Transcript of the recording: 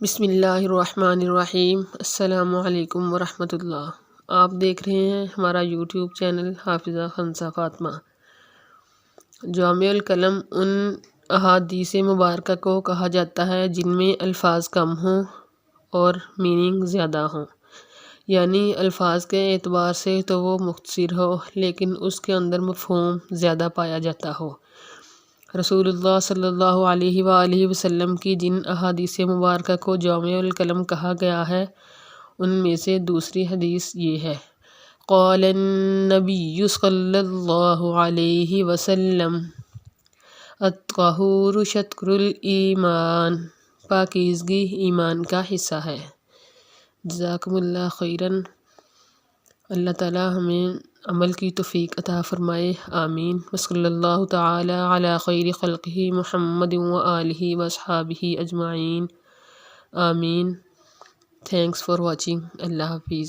بسم اللہ الرحمن الرحیم۔ السلام علیکم ورحمۃ اللہ۔ آپ دیکھ رہے ہیں ہمارا یوٹیوب چینل حافظہ خنسا فاطمہ۔ جامع الکلم ان احادیث مبارکہ کو کہا جاتا ہے جن میں الفاظ کم ہوں اور میننگ زیادہ ہوں، یعنی الفاظ کے اعتبار سے تو وہ مختصر ہو لیکن اس کے اندر مفہوم زیادہ پایا جاتا ہو۔ رسول اللہ صلی اللہ علیہ وآلہ وسلم کی جن احادیث مبارکہ کو جامع الکلم کہا گیا ہے ان میں سے دوسری حدیث یہ ہے: قال النبی صلی اللہ علیہ وسلم الطہور شطر الایمان، پاکیزگی ایمان کا حصہ ہے۔ جزاکم اللہ خیراً۔ اللہ تعالی ہمیں عمل کی توفیق عطا فرمائے، آمین۔ وصلی اللہ تعالی علی خیر خلقہ محمد وآلہ واصحابہ اجمعین، آمین۔ Thanks for watching. اللہ حافظ۔